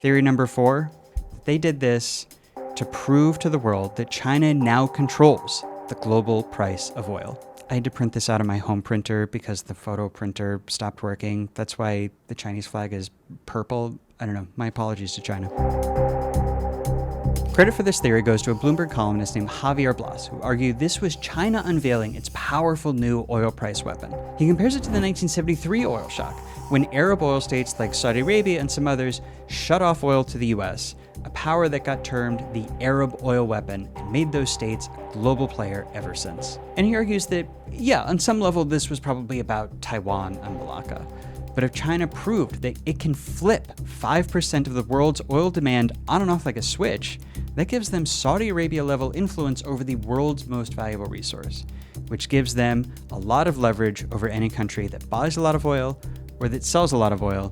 Theory number 4, they did this to prove to the world that China now controls the global price of oil. I had to print this out of my home printer because the photo printer stopped working. That's why the Chinese flag is purple. I don't know. My apologies to China. Credit for this theory goes to a Bloomberg columnist named Javier Blas, who argued this was China unveiling its powerful new oil price weapon. He compares it to the 1973 oil shock, when Arab oil states like Saudi Arabia and some others shut off oil to the US, a power that got termed the Arab oil weapon and made those states a global player ever since. And he argues that, yeah, on some level this was probably about Taiwan and Malacca. But if China proved that it can flip 5% of the world's oil demand on and off like a switch, that gives them Saudi Arabia-level influence over the world's most valuable resource, which gives them a lot of leverage over any country that buys a lot of oil or that sells a lot of oil,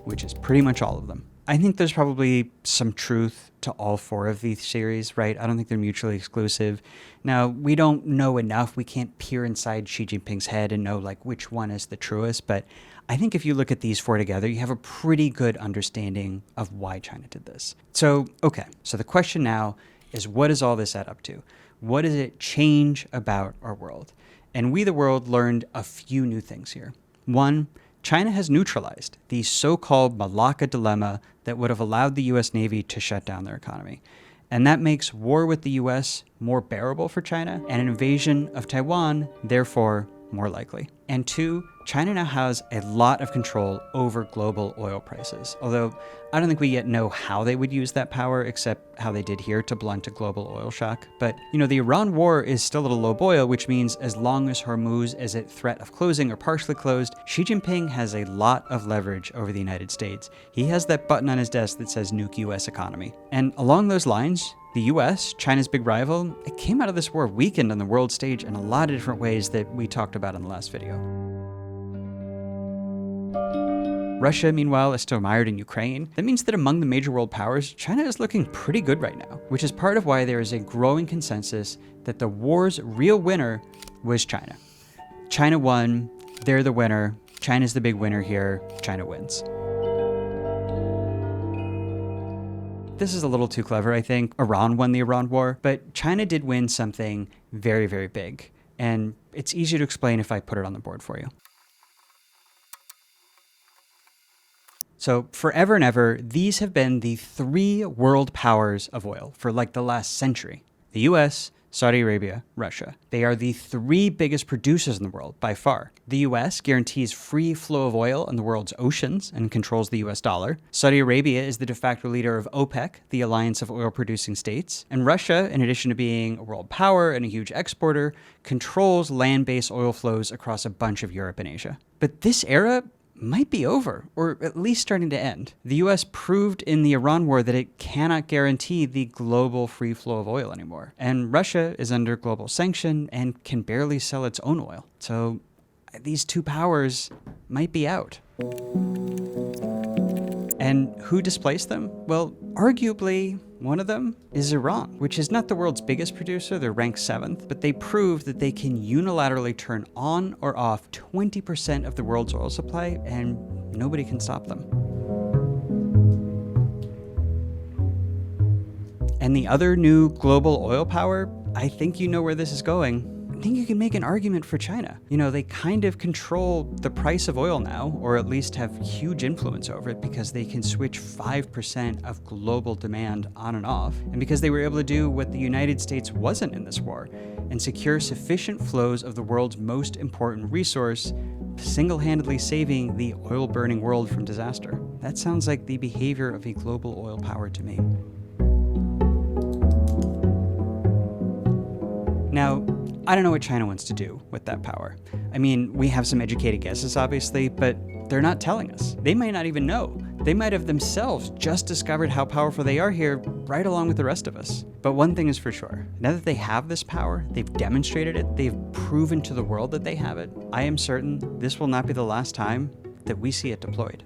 which is pretty much all of them. I think there's probably some truth to all 4 of these theories, right? I don't think they're mutually exclusive. Now, we don't know enough. We can't peer inside Xi Jinping's head and know like which one is the truest, but I think if you look at these 4 together, you have a pretty good understanding of why China did this. So the question now is, what does all this add up to? What does it change about our world? And we, the world, learned a few new things here. 1, China has neutralized the so-called Malacca dilemma that would have allowed the US Navy to shut down their economy. And that makes war with the US more bearable for China, and an invasion of Taiwan, therefore, more likely. And 2, China now has a lot of control over global oil prices, although I don't think we yet know how they would use that power, except how they did here to blunt a global oil shock. But, the Iran war is still at a low boil, which means as long as Hormuz is at threat of closing or partially closed, Xi Jinping has a lot of leverage over the United States. He has that button on his desk that says nuke US economy. And along those lines, the US, China's big rival, it came out of this war weakened on the world stage in a lot of different ways that we talked about in the last video. Russia, meanwhile, is still mired in Ukraine. That means that among the major world powers, China is looking pretty good right now, which is part of why there is a growing consensus that the war's real winner was China. China won, they're the winner, China's the big winner here, China wins. This is a little too clever, I think. Iran won the Iran war, but China did win something very, very big. And it's easier to explain if I put it on the board for you. So forever and ever, these have been the 3 world powers of oil for like the last century. The US, Saudi Arabia, Russia. They are the 3 biggest producers in the world by far. The US guarantees free flow of oil in the world's oceans and controls the US dollar. Saudi Arabia is the de facto leader of OPEC, the alliance of oil-producing states. And Russia, in addition to being a world power and a huge exporter, controls land-based oil flows across a bunch of Europe and Asia. But this era might be over, or at least starting to end. The US proved in the Iran war that it cannot guarantee the global free flow of oil anymore. And Russia is under global sanction and can barely sell its own oil. So these 2 powers might be out. And who displaced them? Well, arguably, one of them is Iran, which is not the world's biggest producer, they're ranked 7th, but they proved that they can unilaterally turn on or off 20% of the world's oil supply, and nobody can stop them. And the other new global oil power, I think you know where this is going. I think you can make an argument for China. They kind of control the price of oil now, or at least have huge influence over it because they can switch 5% of global demand on and off, and because they were able to do what the United States wasn't in this war, and secure sufficient flows of the world's most important resource, single-handedly saving the oil-burning world from disaster. That sounds like the behavior of a global oil power to me. Now, I don't know what China wants to do with that power. I mean, we have some educated guesses, obviously, but they're not telling us. They might not even know. They might have themselves just discovered how powerful they are here right along with the rest of us. But one thing is for sure, now that they have this power, they've demonstrated it, they've proven to the world that they have it, I am certain this will not be the last time that we see it deployed.